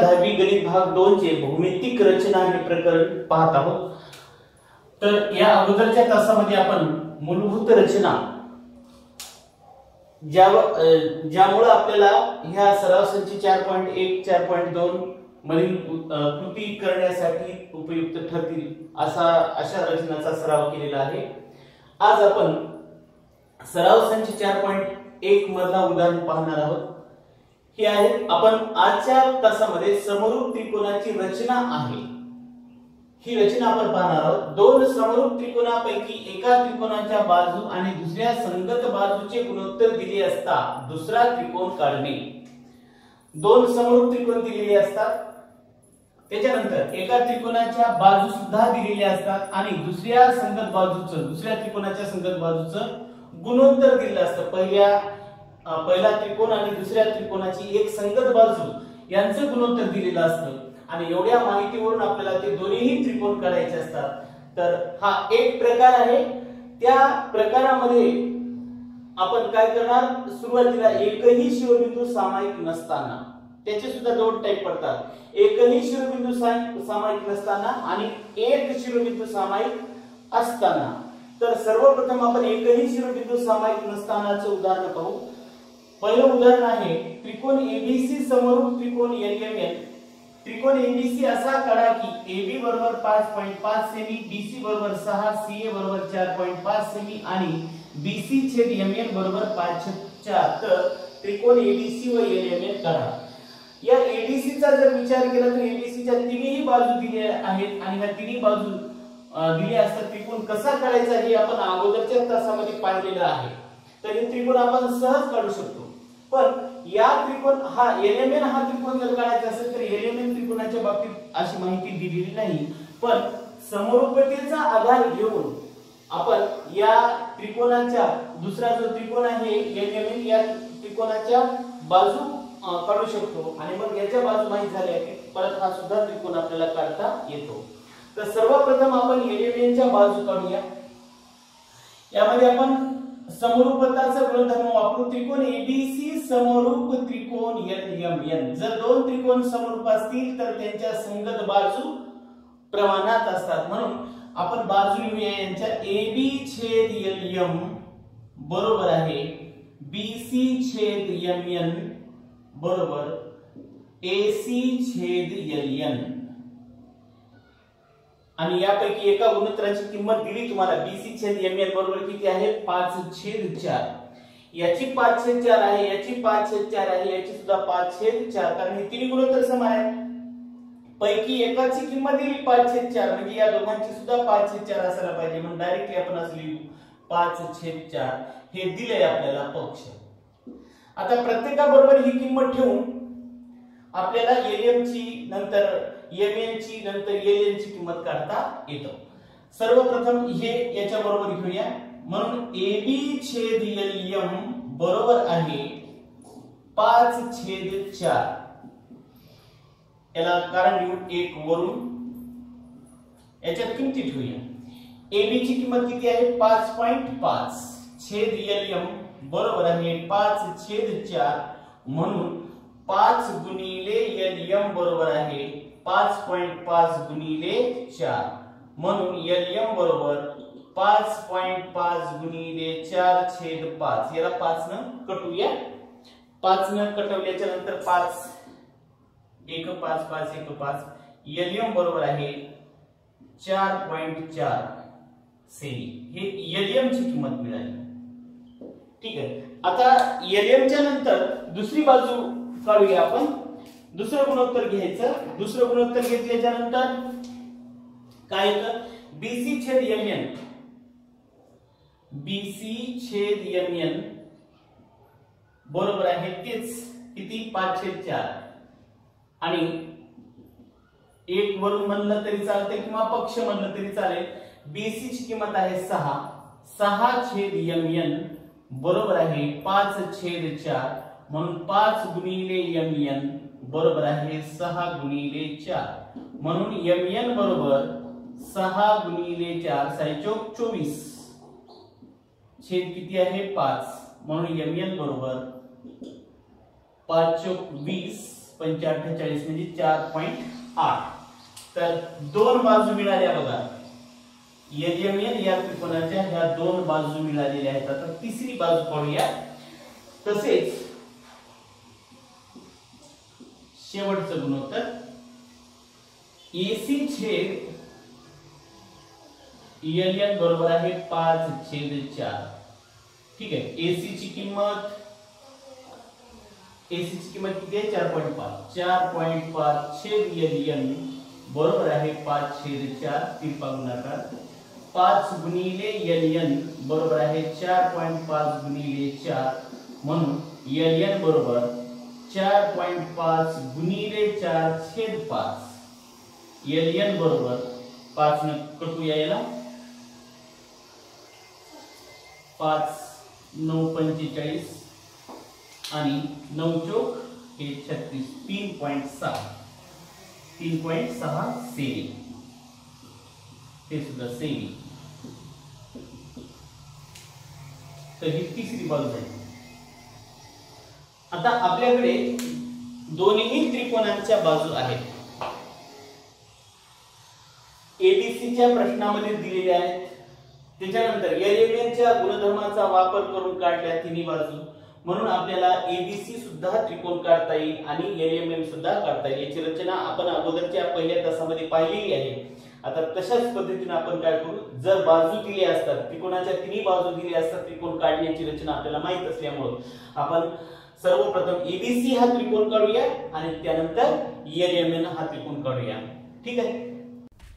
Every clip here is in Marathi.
10वी गणित भाग 2 चे भौमितिक रचना हे प्रकरण पाहत आहोत। तर या अगोदरच्या तासामध्ये आपण मूलभूत रचना ज्यामुळे आपल्याला ह्या सराव संच 4.1 4.2 मधील कृती करण्यासाठी उपयुक्त ठरतील अशा रचनाचा सराव केलेला आहे। आज आपण सराव संच 4.1 मधला उदाहरण पाहणार आहोत। हे आहे आपण आजच्या तासामध्ये समरूप त्रिकोणाची रचना आहे ही रचना आपण पाहणार आहोत। दोन समरूप त्रिकोणापैकी एका त्रिकोणाच्या बाजू आणि दुसऱ्या संगत बाजूचे गुणोत्तर दिले असता दुसरा त्रिकोण काढणे। दोन समरूप त्रिकोण दिलेले असतात, त्याच्यानंतर एका त्रिकोणाच्या बाजू सुद्धा दिलेल्या असतात आणि दुसऱ्या त्रिकोणाच्या संगत बाजूचं गुणोत्तर दिलेलं असतं। पहिला त्रिकोण आणि दुसऱ्या त्रिकोणाची एक संगत बाजू यांचं गुणोत्तर दिलेलं असतं आणि एवढ्या माहितीवरून आपल्याला ते दोन्हीही त्रिकोण काढायचे असतात। तर हा एक प्रकार आहे। त्या प्रकारामध्ये आपण काय करणार, सुरुवातीला एकही शिरोबिंदू सामायिक नसताना, त्याचे सुद्धा दोन टाइप पडतात, एकही शिरोबिंदू सामायिक नसताना आणि एक शिरोबिंदू सामायिक असताना। तर सर्वप्रथम आपण एकही शिरोबिंदू सामायिक नसतानाचे उदाहरण पाहू। पहिलं उदाहरण आहे त्रिकोण एबीसी समरूप त्रिकोण एलएमएन। त्रिकोण एबीसी असा काढा की एबी बरोबर 5.5 सेमी, बीसी बरोबर 6, सीए बरोबर 4.5 सेमी आणि बीसी छेद एमएन बरोबर 5/4। तर त्रिकोण एबीसी व एलएमएन काढा। या एबीसी चा जर विचार केला तर एबीसी च्या तिन्ही बाजू दिल्या आहेत आणि या तिन्ही बाजू दिल्या असतात। त्रिकोण कसा काढायचा हे आपण अगोदरच्या तासामध्ये पाहिलेलं आहे। तर हे त्रिकोण आपण सहज काढू शकतो। पण या त्रिकोण हा एलएमएन हा त्रिकोण जर काढायचा असेल तर एलएमएन त्रिकोणाच्या बाबतीत अशी माहिती दिलेली नाही, पण समरूपतेचा आधार घेऊन आपण या त्रिकोणाच्या दुसरा जो त्रिकोण आहे एलएमएन या त्रिकोणाच्या बाजू काढू शकतो आणि मग याच्या बाजू माहित झाल्या की परत हा सुद्धा त्रिकोण आपल्याला काढता येतो। तर सर्वप्रथम आपण एलएमएनच्या बाजू काढूया। यामध्ये आपण समरूपताचा गुणधर्म वापरू। त्रिकोण एबीसी समरूप त्रिकोण एलएमएन। जर दोन त्रिकोण समरूप असतील तर त्यांच्या संगत बाजू प्रमाणात असतात, म्हणून आपण बाजू लिहूया यांच्या एबी छेद एलएम बरोबर आहे बीसी छेद एमएन बरोबर एसी छेद एलएन। आणि यापैकी एका गुणोत्तराची किंमत दिली तुम्हाला, बीसी छेद एमएन बरोबर किती आहे 5/4। याची 5/4 आहे, याची 5/4 आहे, याची सुद्धा 5/4, कारण हे तिन्ही गुणोत्तर समान आहेत। पैकी एकाची किंमत दिली 5/4 म्हणजे या दोघांची सुद्धा 5/4 असायला पाहिजे, म्हणून डायरेक्टली आपण असं लिहू 5/4 हे दिले आपल्याला पक्ष। आता प्रत्येकाबरोबर ही किंमत ठेवून आपल्याला एलएम ची नंतर एमएन ची नंतर एलएन ची किंमत काढता येतो। सर्वप्रथम हे याच्या बरोबर घेऊया, म्हणून एबी छेद एलएम बरोबर आहे 5/4। याला कारण लिहून 1 वरून याच्यात किमती ठेवूया। एबी ची किंमत किती आहे 5.5 छेद एलएम बरोबर आहे 5/4, म्हणून 5 गुणिले एलएम बरोबर आहे 5.5 गुणिले 4, म्हणून एलएम बरोबर 5.5 गुणिले 4/5। याला 5 न कटूया। 5 न कटवल्याच्या नंतर 5 1 5 5 1 5 एलएम बरोबर आहे 4.4 सेमी। हे एलएम ची किंमत मिळाली। ठीक आहे, आता एलएम च्या नंतर दुसरी बाजू काढूया आपण। दुसरं गुणोत्तर घ्यायचं। दुसरं गुणोत्तर घेतल्याच्या नंतर काय येतं बीसी छेद एमएन। बीसी छेद एमएन बरोबर आहे तेच किती 5/4 आणि 1 वरून म्हणलं तरी चालते किंवा पक्ष म्हणलं तरी चालेल। बीसी ची किंमत आहे 6 छेद एमएन बरोबर आहे 5/4, म्हणून 5 गुणिले एमएन बरोबर आहे 6 गुणिले 4, म्हणून एमएन बरोबर 6 गुणिले 4 सायचोक 24 छेद किती आहे 5, म्हणून एमएन बरोबर 5 चोक 20 45 म्हणजे 4.8. तर दोन बाजू मिळाल्या बघा. LMN या त्रिकोणाच्या ह्या दोन बाजू मिळालेल्या आहेत. आता तिसरी बाजू पाहूया. तसेच शेवटचं गुणोत्तर AC छेद LN बरोबर आहे 5/4. ठीक आहे. AC ची किंमत किती आहे? 4.5. 4.5 छेद LN बरोबर आहे 5/4. तिरपा गुणाकार 5 गुणिले LN बरोबर आहे 4.5 गुणिले 4. म्हणून LN बरोबर 4.5 गुणिले 4 छेद 5. LN बरोबर 5 ने कटूया याला. 5 9 45 आणि 9 चौक हे 36. 3.6 सेमी. हे सुद्धा सेमी. तर ही तिसरी बाजू आहे. आता आपल्याकडे दोन्ही त्रिकोणांच्या बाजू आहेत. एबीसीच्या प्रश्नामध्ये दिलेल्या आहेत. त्याच्यानंतर LMNच्या गुणधर्माचा वापर करून काढल्या तिन्ही बाजू. म्हणून आपल्याला एबीसी सुद्धा त्रिकोण काढता येईल आणि LMN सुद्धा काढता येईल. याची रचना आपण अगोदरच्या पहिल्या तासामध्ये पाहिलेली आहे. आता तशाच पद्धतीने आपण काय करू, जर बाजू दिल्या असतात, त्रिकोणाच्या तिन्ही बाजू दिल्या असतात, त्रिकोण काढण्याची रचना आपल्याला माहित असल्यामुळे आपण सर्वप्रथम एबीसी हा त्रिकोण काढूया आणि त्यानंतर LMN हा त्रिकोण काढूया. ठीक आहे.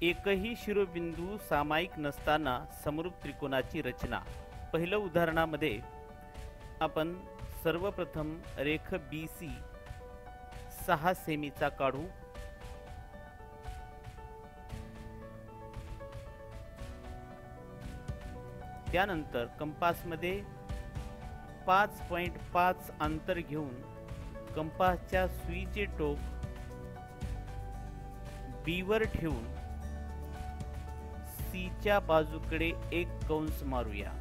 एकही शिरोबिंदू सामायिक नसताना समरूप त्रिकोणाची रचना. पहिल्या उदाहरणामध्ये आपण सर्वप्रथम रेख BC 6 सेमीचा काढू. त्यानंतर कंपासमध्ये 5.5 अंतर घेऊन कंपासच्या सुईचे टोक B वर ठेवून C च्या बाजूकडे एक कंस मारूया.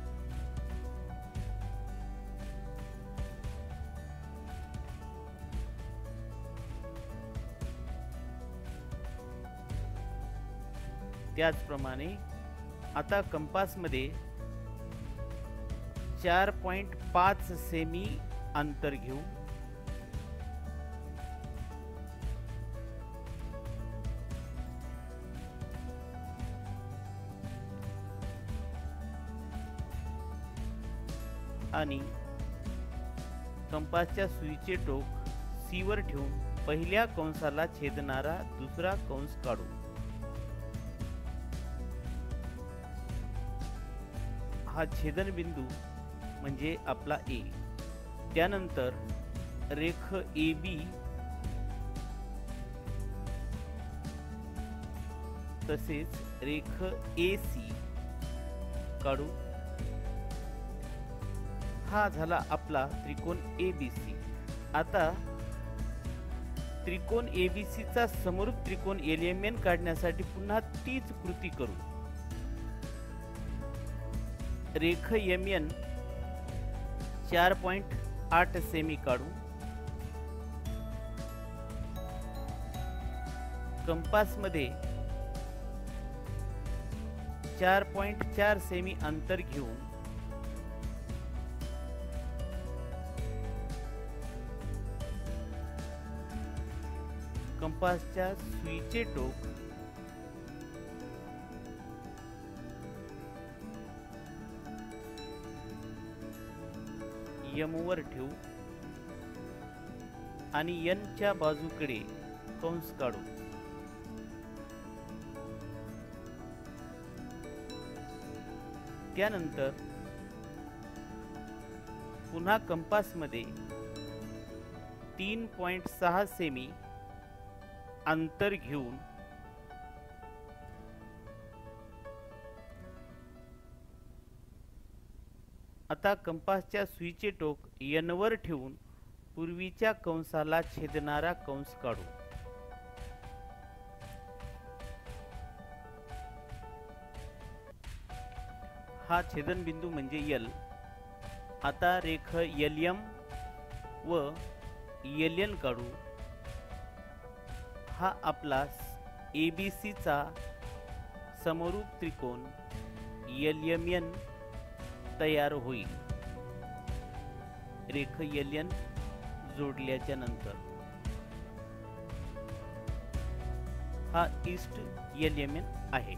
त्याचप्रमाणे आता कंपासमध्ये 4.5 सेमी अंतर घेऊ. आणि कंपासच्या सुईचे टोक C वर ठेवून पहिल्या कंसाला छेदणारा दुसरा कंस काढू. हा छेदनबिंदू म्हणजे आपला A. त्यानंतर रेख AB तसेच रेख AC काढू. हा झाला आपला त्रिकोण ABC. आता त्रिकोण ABC चा समरूप त्रिकोण LMN काढण्यासाठी पुन्हा तीच कृती करू. रेख MN 4.8 सेमी काढू. कंपास मध्ये 4.4 सेमी अंतर घेऊन कंपासच्या सुईचे टोक M वर ठेवू आणि N च्या बाजूकडे कंस काढू. त्यानंतर पुन्हा कंपास मध्ये 3.6 सेमी अंतर घेऊन आता कंपासच्या सुईचे टोक N वर ठेवून पूर्वीच्या कंसाला छेदणारा कंस काढू. हा छेदनबिंदू म्हणजे L. आता रेख LM व LN काढू. हा आपला ABCचा समरूप त्रिकोण LMN तयार होईल रेख LN जोडल्याच्या नंतर। हा ईस्ट LMN आहे।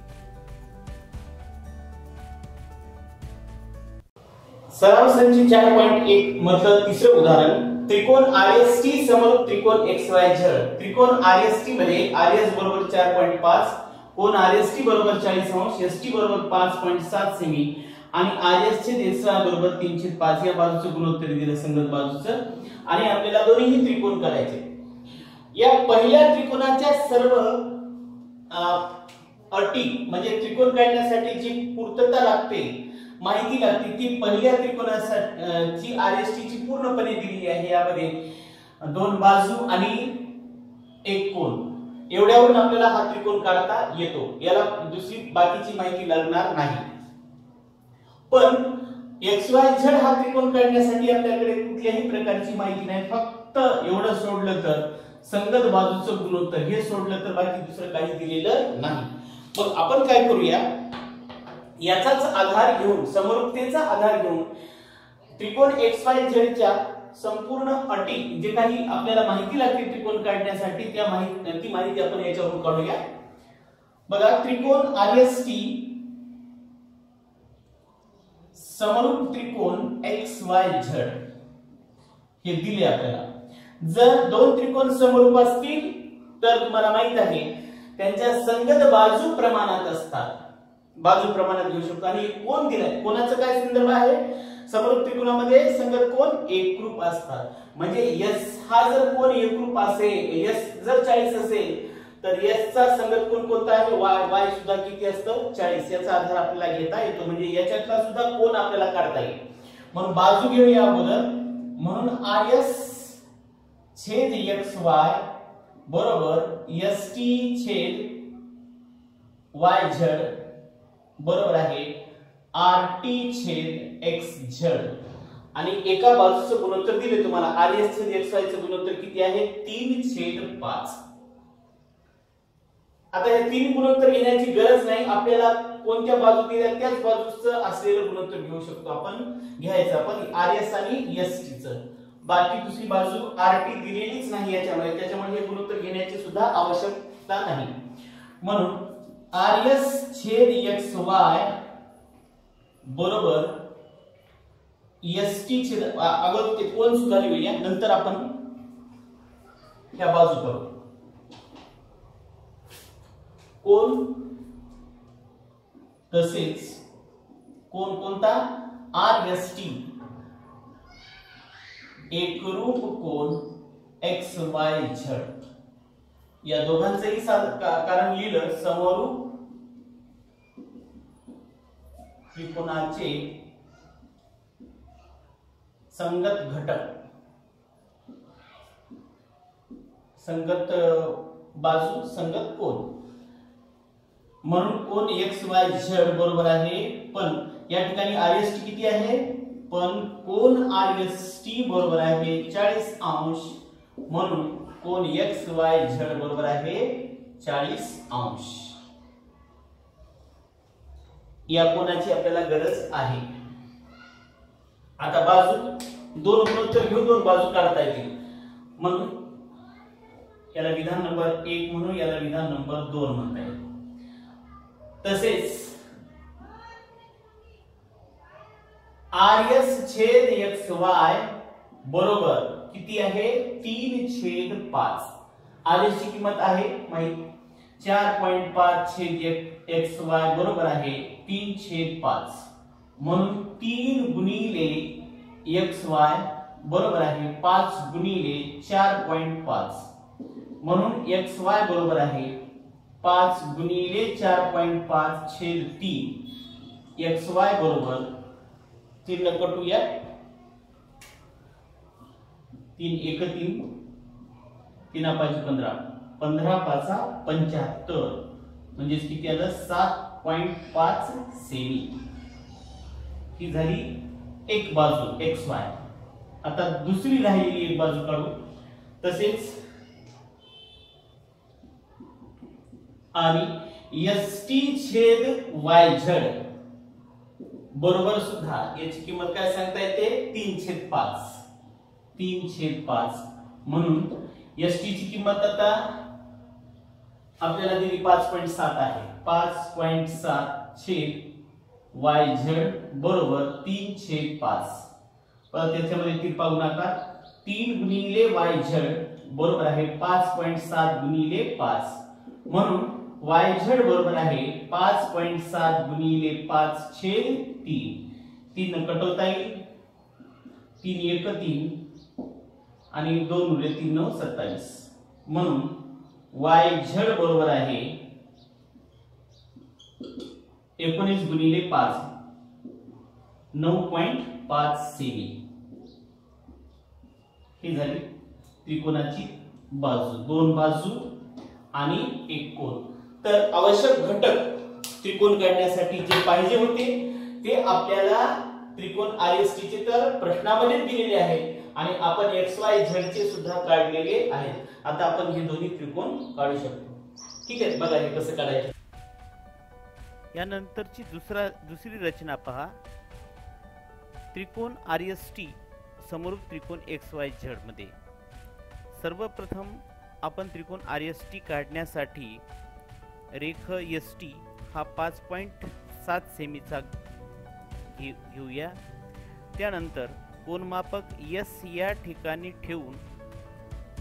सराव संच 4.1 मधलं तिसरं उदाहरण, त्रिकोण RST समरूप त्रिकोण XYZ। त्रिकोण RST मध्ये RS बरोबर 4.5, कोण RST बरोबर 40 अंश, ST बरोबर 5.7 सेमी आणि RS छेद SY बरोबर 3/5 या बाजूचं गुणोत्तर दिलं संगत बाजूचं आणि आपल्याला दोन्ही त्रिकोण करायचे। या पहिल्या त्रिकोणाच्या सर्व अटी म्हणजे त्रिकोण काढण्यासाठी जी पूर्तता लागते, माहिती लागते, ती पहिल्या त्रिकोणासाठी RST ची पूर्णपणे दिलेली आहे। यामध्ये दोन बाजू आणि एक कोन, एवढ्यावरून आपल्याला हा त्रिकोण काढता येतो। याला दुसरी बाकीची माहिती लागणार नाही। पण XYZ हा त्रिकोण काढण्यासाठी आपल्याकडे कुठल्याही प्रकारची माहिती नाही, फक्त एवढं सोडलं तर संगत बाजूचं गुणोत्तर हे सोडलं तर बाकी दुसरं काही दिलेलं नाही। मग आपण काय करूया, याचाच आधार घेऊन, समरूपतेचा आधार घेऊन त्रिकोण XYZ च्या संपूर्ण अटी जे काही आपल्याला माहिती लागते त्रिकोण काढण्यासाठी ती माहिती आपण याच्यावरून काढूया। बघा, त्रिकोण RST समरूप त्रिकोण XYZ हे दिले आपल्याला। जर दोन त्रिकोण समरूप असतील तर तुम्हाला माहित आहे त्यांच्या संगत बाजू प्रमाणात असतात, बाजू प्रमाणात घेऊ शकतो। आणि कोण दिलाय, कोणाचा काय संदर्भ आहे, समरूप त्रिकोणामध्ये संगत कोण एकरूप असतात। म्हणजे S हा जर कोण एकरूप असेल, S जर 40 असेल तर S चा संगत कोण कोणता आहे, Y सुद्धा किती असतं 40, याचा आधार आपल्याला घेता येतो। म्हणजे याच्यातला सुद्धा कोण आपल्याला काढता येईल। म्हणून बाजू घेऊया अगोदर, म्हणून RS छेद XY बरोबर ST छेद YZ बरोबर आहे RT छेद XZ। आणि एका बाजूचं गुणोत्तर दिले तुम्हाला, RS छेद XY चं गुणोत्तर किती आहे 3/5। आता हे तीन गुणोत्तर घेण्याची गरज नाही, आपल्याला कोणत्या बाजू दिल्या त्याच बाजूचं असलेलं गुणोत्तर घेऊ शकतो आपण, घ्यायचं आपण RS आणि ST चं। बाकी दुसरी बाजू RT दिलेलीच नाही याच्यामुळे, त्याच्यामुळे हे गुणोत्तर घेण्याची सुद्धा आवश्यकता नाही। म्हणून RS छेद XY बरोबर ST छेद, अगोदर ते कोण सुद्धा लिहूया, नंतर आपण ह्या बाजू करू। कोण तसेच कोण कोणता RST एकरूप कोण XYZ, या दोघांचंही कारण लिहिलं, समरूप त्रिकोणाचे संगत घटक, संगत बाजू, संगत कोण, म्हणून कोण XYZ बरोबर आहे। पण या ठिकाणी RST किती आहे, पण कोण RST बरोबर आहे 40 अंश, म्हणून कोण XYZ बरोबर आहे 40 अंश। या कोणाची आपल्याला गरज आहे। आता बाजू दोन गुणोत्तर घेऊन दोन बाजू काढता येतील, म्हणून याला विधान नंबर 1 म्हणून याला विधान नंबर 2 म्हणता येईल। तसेच RS छेद XY बरोबर किती आहे 3/5। RS ची किंमत आहे माहित, 4.5 छेद XY बरोबर आहे 3/5, म्हणून 3 गुणिले XY बरोबर आहे 5 गुणिले 4.5, म्हणून XY बरोबर आहे 5 गुणिले 4.5 छेद 3, XY बरोबर 3 कटूया, 3 1 3, 3 5 15, 15 5 75, म्हणजे किती आलं 7.5 सेमी। ही झाली एक बाजू XY। आता दुसरी राहिलेली एक बाजू काढू। तसेच आणि एसटी छेद YZ बरोबर सुद्धा याची किंमत काय सांगता येते 3/5. 3/5 म्हणून एसटी ची किंमत आता आपल्याला दिली 5.7 आहे. 5.7 छेद YZ बरोबर 3/5. परत याच्यामध्ये तिरपा गुणाकार 3 गुणिले YZ बरोबर आहे 5.7 गुणिले 5 म्हणून YZ बरोबर आहे 5.7 गुणिले 5 छेद 3. 3 कटवता येईल. 3 1 3 आणि 2 उरले 3 9 27 म्हणून YZ बरोबर आहे 19 गुणिले 5 9.5 सेमी. ही झाली त्रिकोणाची बाजू, 2 बाजू आणि एक कोन. तर आवश्यक घटक त्रिकोण काढण्यासाठी जे पाहिजे होते ते आपल्याला त्रिकोण RST चे तर प्रश्नामध्ये दिलेले आहेत आणि आपण XYZ चे सुद्धा काढलेले आहेत. आता आपण हे दोन्ही त्रिकोण काढू शकतो. ठीक आहे, बघा हे कसं काढायचं. यानंतरची दुसरी रचना पहा. त्रिकोण RST समरूप त्रिकोण XYZ मध्ये. सर्वप्रथम आपण त्रिकोण RST काढण्यासाठी रेख ST हा 5.7 सेमीचा घेऊया. त्यानंतर कोनमापक S या ठिकाणी ठेवून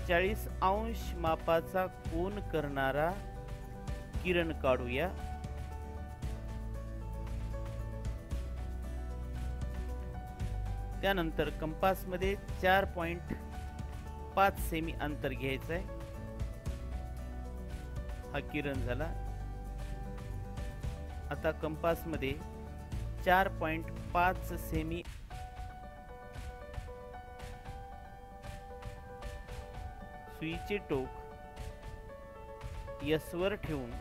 40 अंश मापाचा कोन करणारा किरण काढूया. त्यानंतर कंपास मध्ये 4.5 सेमी अंतर घ्यायचं आहे. हा किरण झाला. आता कंपास मध्ये 4.5 सेमी सुईचे टोक S वर ठेवून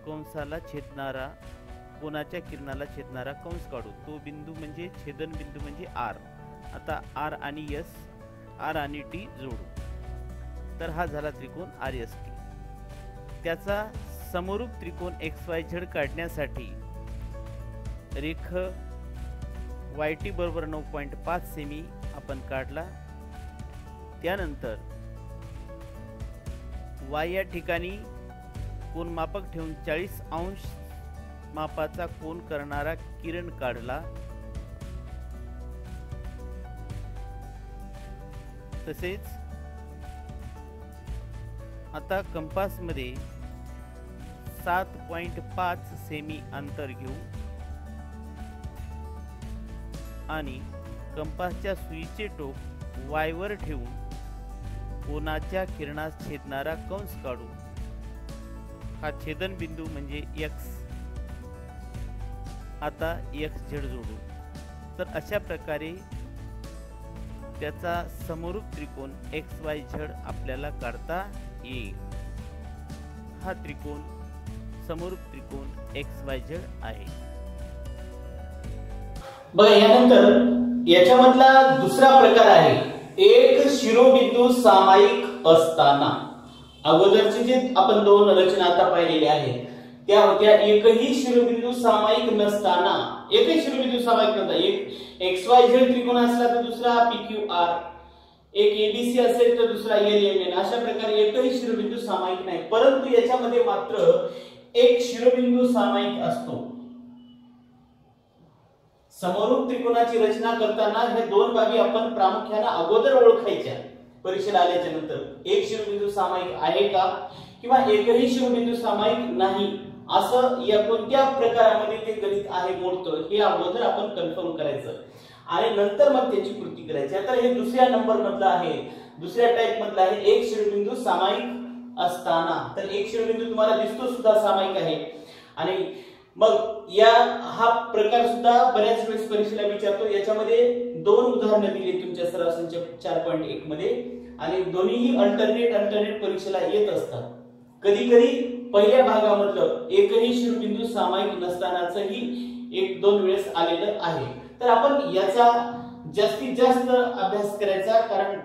कंसाला छेदणारा कोनाच्या किरणाला छेदणारा कंस काढू. तो बिंदू म्हणजे छेदन बिंदू म्हणजे R. आता R आणि S, R आणि T जोडू. तर हा झाला त्रिकोण RST. त्याचा समरूप त्रिकोण XYZ काढण्यासाठी रेख YT बरोबर 9.5 सेमी आपण काढला. त्यानंतर Y या ठिकाणी कोन मापक ठेवून 40 अंश मापाचा कोन करणारा किरण काढला. तसेच आता कंपास मध्ये 7.5 सेमी अंतर घेऊ आणि कंपासच्या सुईचे टोक Y वर ठेवून कोनाच्या किरणास छेदणारा कंस काढू. हा छेदन बिंदू म्हणजे X. आता XZ जोडू. तर अशा प्रकारे त्याचा समरूप त्रिकोण XYZ आपल्याला काढता येईल. हा त्रिकोण समरूप त्रिकोण XYZ आहे. बघा यानंतर याच्यामधला दुसरा प्रकार आहे एक शिरोबिंदू सामायिक असताना. अगोदरचे जे आपण दोन रचना आता पाहिलेल्या आहेत त्या होत्या एकही शिरोबिंदू सामायिक नसताना. एकही शिरोबिंदू सामायिक नसताना एक XYZ त्रिकोण असला तर दुसरा PQR, एक ABC असेल तर दुसरा LMN. अशा प्रकारे एकही शिरोबिंदू सामायिक नाही. परंतु याच्यामध्ये मात्र एक शिरोबिंदू सामायिक असतो. समरूप त्रिकोणाची रचना करताना हे दोन बाबी आपण प्रामुख्याने अगोदर ओळखायच्या. परीक्षेला आल्याच्या नंतर एक शिरोबिंदू सामायिक आहे का किंवा एकही शिरोबिंदू सामायिक नाही असं या कोणत्या प्रकारामध्ये ते गणित आहे मोडतं हे अगोदर आपण कन्फर्म करायचं आणि नंतर मग त्याची कृती करायची. आता हे दुसऱ्या नंबर मधलं आहे, दुसऱ्या टाइप मधलं आहे एक शिरोबिंदू सामायिक असताना. तर एक शिरोबिंदू तुम्हाला दिसतो सुद्धा सामायिक आहे. आणि मग या हा प्रकार सुद्धा बऱ्याच वेळेस परीक्षेला विचारतो. याच्यामध्ये दोन उदाहरणं दिली तुमच्या सराव संच 4.1 मध्ये आणि दोन्हीही अल्टरनेट परीक्षेला येत असतात. कधी कधी पहिल्या भागामधलं एकही शिरोबिंदू सामायिक नसतानाचही एक दोन वेळेस आलेलं आहे. तर आपण याचा जास्तीत जास्त अभ्यास करायचा, कारण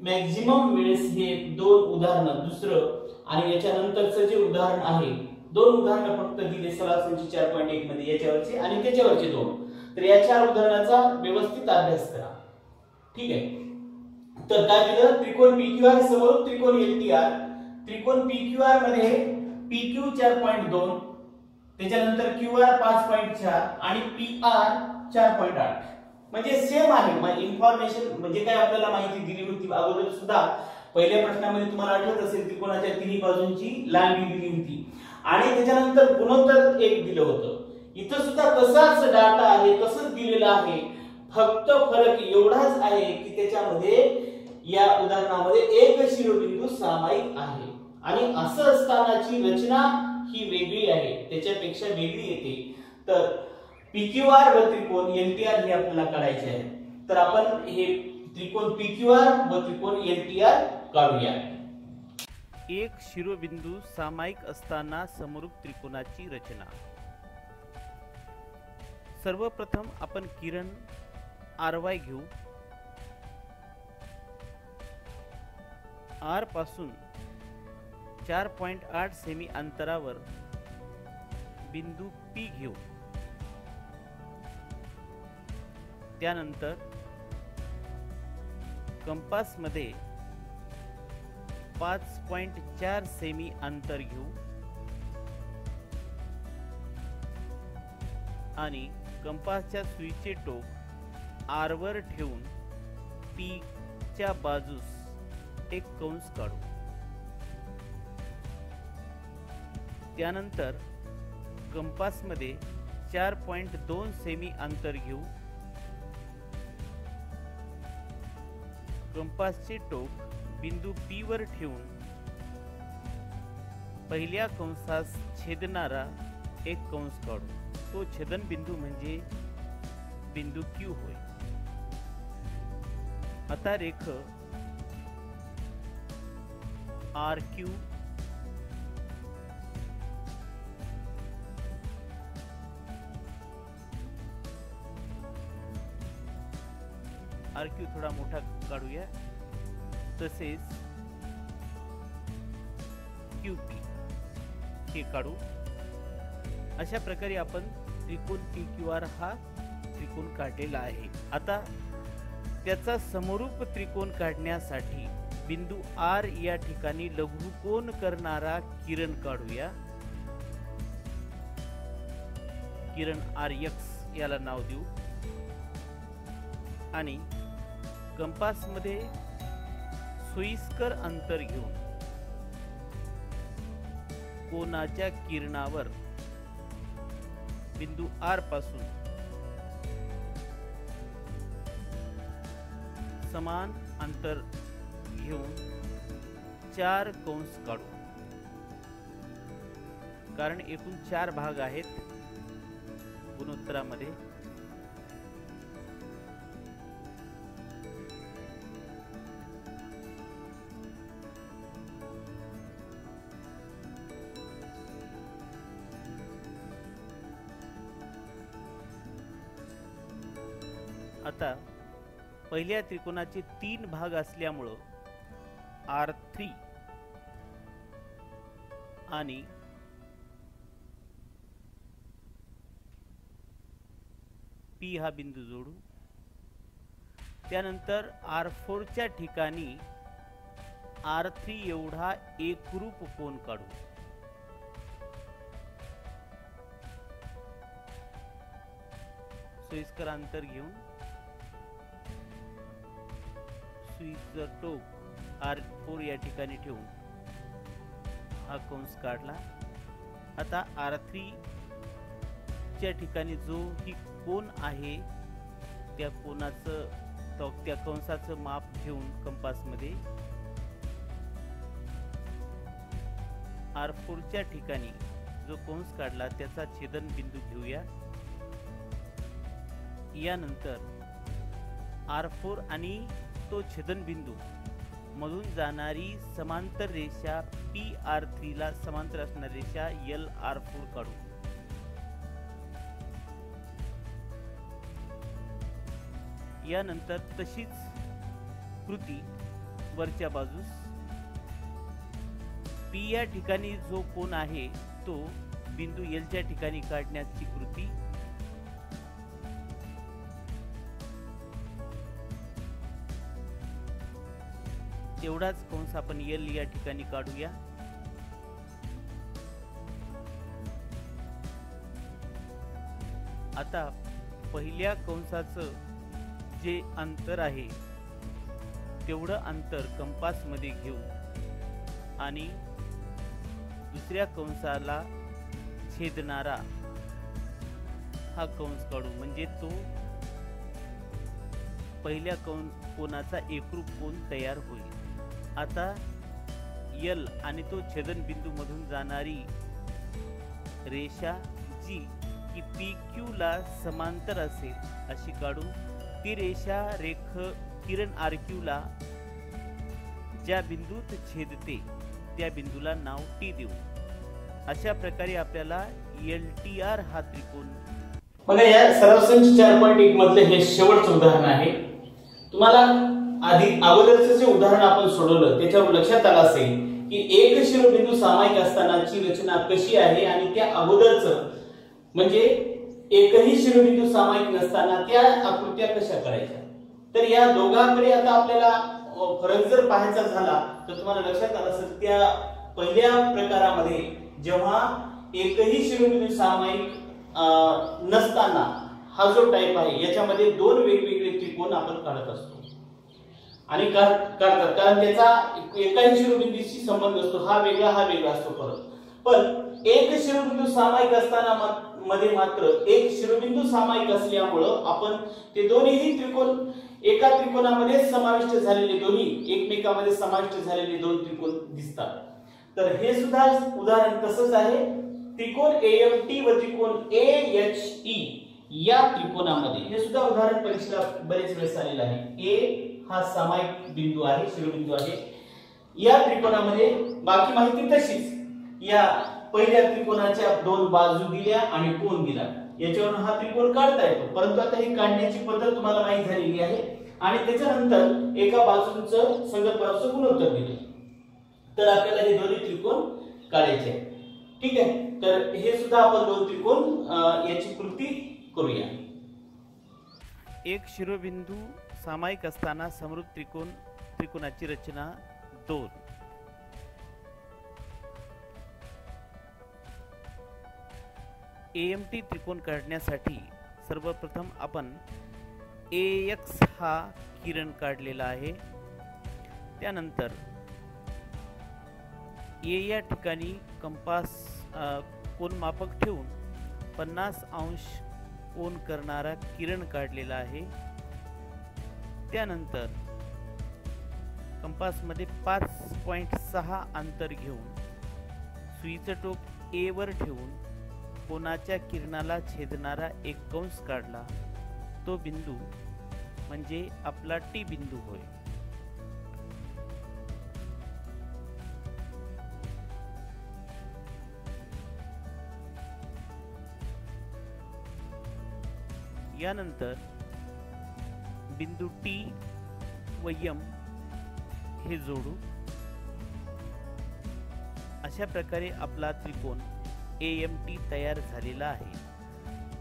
मॅक्झिमम वेळेस हे दोन उदाहरणं, दुसरं आणि याच्यानंतरचं जे उदाहरण आहे, दोन उदाहरणं फक्त दिले सराव संच 4.1 मध्ये, याच्यावरचे आणि त्याच्यावरचे दोन. तर या 4 उदाहरणाचा व्यवस्थित अभ्यास करा. ठीक आहे. तर काय दिलं, त्रिकोण PQR समोर त्रिकोण LTR. त्रिकोण PQR मध्ये PQ 4.2, त्याच्यानंतर QR 5.4 आणि PR 4.8. म्हणजे सेम आहे. इन्फॉर्मेशन म्हणजे काय आपल्याला माहिती दिली होती अगोदर सुद्धा. पहिल्या प्रश्नामध्ये तुम्हाला आठवत असेल त्रिकोणाच्या तिन्ही बाजूंची लांबी दिली होती आणि त्याच्यानंतर गुणोत्तर एक दिलं होतं. इथं सुद्धा तसाच डाटा आहे, तसंच दिलेलं आहे. फक्त फरक एवढाच आहे की त्याच्यामध्ये या उदाहरणामध्ये एक शिरोबिंदू सामायिक आहे आणि असं असतानाची रचना ही वेगळी आहे, त्याच्यापेक्षा वेगळी येते. तर PQR व त्रिकोण LTR हे आपल्याला काढायचे आहे. तर आपण हे त्रिकोण PQR व त्रिकोण LTR काढूया. एक शिरोबिंदू सामायिक असताना समरूप त्रिकोणाची रचना. सर्वप्रथम आपण किरण RY घेऊ. R पासून 4.8 सेमी अंतरावर बिंदू P घेऊ. त्यानंतर कंपास मध्ये 5.4 सेमी अंतर घेऊ आणि कंपासच्या सुईचे टोक R वर ठेवून P च्या बाजूस एक कंस काढू. त्यानंतर कंपास मध्ये 4.2 सेमी अंतर घेऊ. कंपासचे टोक बिंदू P वर ठेवून पहिल्या कंसास छेदणारा एक कंस काढू. तो छेदन बिंदू म्हणजे बिंदू Q होय. आता रेख RQ थोडा मोठा काढूया. तसेच QP हे काढू. अशा प्रकारे आपण त्रिकोण PQR हा त्रिकोण काढलेला आहे. आता त्याचा समरूप त्रिकोण काढण्यासाठी बिंदू R या ठिकाणी लघुकोन करणारा किरण काढूया. किरण RX याला नाव देऊ आणि कंपास मध्ये सोयीस्कर अंतर घेऊन कोनाच्या किरणावर बिंदू R पासून समान अंतर घेऊन 4 कंस काढू. कारण एकूण 4 भाग आहेत गुणोत्तरामध्ये. आता पहिल्या त्रिकोणाचे 3 भाग असल्यामुळं R3 आणि P हा बिंदू जोडू. त्यानंतर R4 च्या ठिकाणी R3 एवढा एकरूप कोन काढू. सोयीस्कर अंतर घेऊन सुईचं टोक R4 या ठिकाणी ठेवून हा कंस काढला. आता R3 च्या ठिकाणी जो ही कोन आहे त्या कोनाचं त्या कंसाचं माप घेऊन कंपास मध्ये R4 च्या ठिकाणी जो कंस काढला त्याचा छेदन बिंदू घेऊया. यानंतर R4 आणि तो छेदन बिंदू मधून जाणारी समांतर रेषा PR3 ला समांतर असणारी रेषा LR4 काढू. यानंतर तशीच कृती वरच्या बाजूस पी या ठिकाणी जो कोन आहे तो बिंदू एल च्या ठिकाणी काढण्याची कृती तेवढाच कंस आपण एल या ठिकाणी काढूया. आता पहिल्या कंसाचं जे अंतर आहे तेवढं अंतर कंपास मध्ये घेऊ आणि दुसऱ्या कंसाला छेदणारा हा कंस काढू, म्हणजे तो पहिल्या कोनाचा एकरूप कोन तयार होईल. आता एल आणि तो छेदन बिंदू मधून जाणारी रेषा जी की पी क्यू ला समांतर असेल अशी काढू. ती रेषा किरण आर क्यू ला ज्या बिंदूत छेदते त्या बिंदूला नाव टी देऊ. अशा प्रकारे आपल्याला एल टी आर हा त्रिकोण. बघा, या सराव संच 4.1 मधले हे शेवटचं उदाहरण आहे. तुम्हाला आधी अगोदरचं जे उदाहरण आपण सोडवलं त्याच्यावर लक्षात आलं असेल की एक शिरोबिंदू सामायिक असतानाची रचना कशी आहे आणि त्या अगोदरचं म्हणजे एकही शिरोबिंदू सामायिक नसताना त्या आकृत्या कशा करायच्या. तर या दोघांकडे आता आपल्याला फरक जर पाहायचा झाला तर तुम्हाला लक्षात आलं असेल त्या पहिल्या प्रकारामध्ये जेव्हा एकही शिरोबिंदू सामायिक नसताना हा जो टाइप आहे याच्यामध्ये दोन वेगवेगळे त्रिकोण आपण काढत असतो आणि काढतात, कारण त्याचा एकाही शिरोबिंदूशी संबंध असतो. हा वेगळा असतो परत. पण एक शिरोबिंदू सामायिक असताना मध्ये मात्र एक शिरोबिंदू सामायिक असल्यामुळं आपण ते दोन्ही त्रिकोण एका त्रिकोणामध्ये समाविष्ट झालेले, दोन्ही एकमेकांमध्ये समाविष्ट झालेले दोन त्रिकोण दिसतात. तर हे सुद्धा उदाहरण तसंच आहे. त्रिकोण एएमटी व त्रिकोण एएचई या त्रिकोणामध्ये हे सुद्धा उदाहरण परीक्षेला बरेच वेळेस आलेलं आहे. ए हा सामायिक बिंदू आहे, शिरोबिंदू आहे. या त्रिकोणामध्ये बाकी माहिती तशीच, या पहिल्या त्रिकोणाच्या दोन बाजू दिल्या आणि कोन दिला, याच्यावरून हा त्रिकोण काढता येतो. परंतु आता ही काढण्याची पद्धत तुम्हाला माहित झालेली आहे आणि त्याच्यानंतर एका बाजूचं संगत गुणोत्तर दिले तर आपल्याला हे दोन्ही त्रिकोण काढायचे आहेत. ठीक आहे, तर हे सुद्धा आपण दोन त्रिकोण याची कृती करूया. एक शिरोबिंदू सामायिक असताना समरूप त्रिकोणाची रचना 2. एएमटी त्रिकोण काढण्यासाठी सर्वप्रथम आपण AX हा किरण काढलेला आहे. त्यानंतर ए या ठिकाणी कंपास कोनमापक ठेवून 50 अंश कोन करणारा किरण काढलेला आहे. त्यानंतर कंपास मध्ये 5.6 अंतर घेऊन सुईचं टोक ए वर ठेवून कोनाच्या किरणाला छेदणारा एक कंस काढला. तो बिंदू म्हणजे आपला टी बिंदू होय. यानंतर बिंदू टी व एम हे जोडू. अशा प्रकारे आपला त्रिकोण एएमटी तयार झालेला आहे.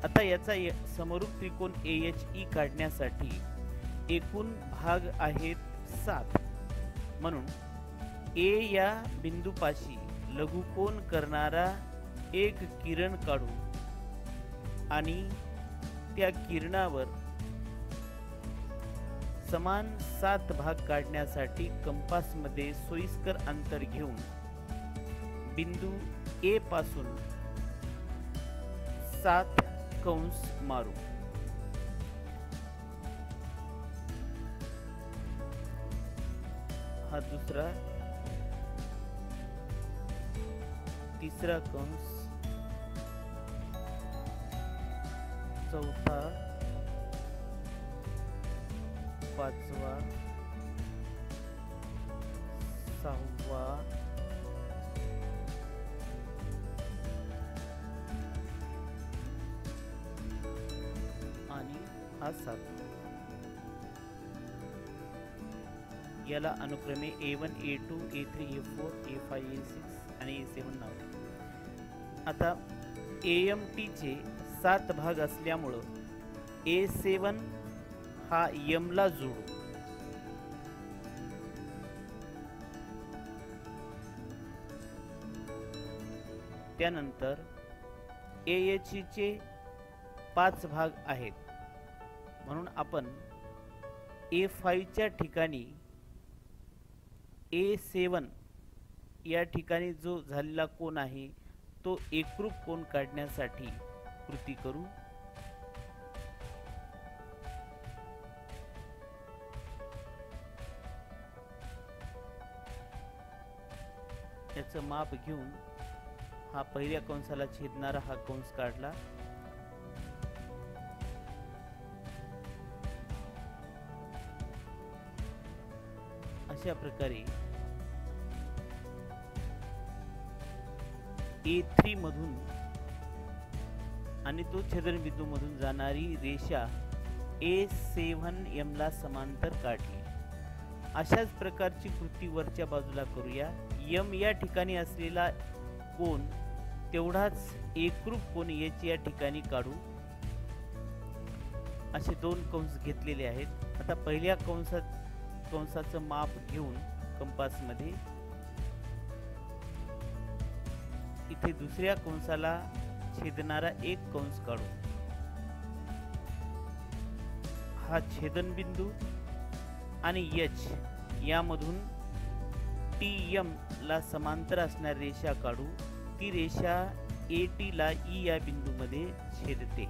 आता याचा समरूप त्रिकोण एएचई काढण्यासाठी एकूण भाग आहेत 7. म्हणून ए या बिंदूपाशी लघुकोन करणारा एक किरण काढू आणि त्या किरणावर समान 7 भाग काढण्यासाठी कंपास मध्ये सोयीस्कर अंतर घेऊन बिंदू ए पासून 7 कंस मारू. हा दुसरा, तिसरा कंस, चौथा, 5वा, 6वा, आणि हा 7वा. याला अनुक्रमे A1, A2, A3, A4, A5, A6 आणि A7 नाव आहे. आता AMT चे 7 भाग असल्यामुळं A7 हा M ला जोडू. त्यानंतर AH चे 5 भाग आहेत, म्हणून आपण A5 च्या ठिकाणी A7 या ठिकाणी जो झालेला कोन आहे तो एकरूप कोन काढण्यासाठी कृती करू. याचं माप घेऊन हा पहिल्या कंसाला छेदणारा हा कंस काढला. अशा प्रकारे A3 मधून आणि तो छेदनबिंदू मधून जाणारी रेषा A7M ला समांतर काढली. अशाच प्रकारची कृती वरच्या बाजूला करूया. M या ठिकाणी असलेला कोन तेवढाच एकरूप कोन H या ठिकाणी काढू. असे 2 कंस घेतलेले आहेत. आता पहिल्या कंसाचं माप घेऊन कंपास मध्ये इथे दुसऱ्या कंसाला छेदणारा एक कंस काढू. हा छेदनबिंदू आणि H यामधून TM ला समांतर असणारी रेषा काढू. ती रेषा AT ला E या बिंदूमध्ये छेदते.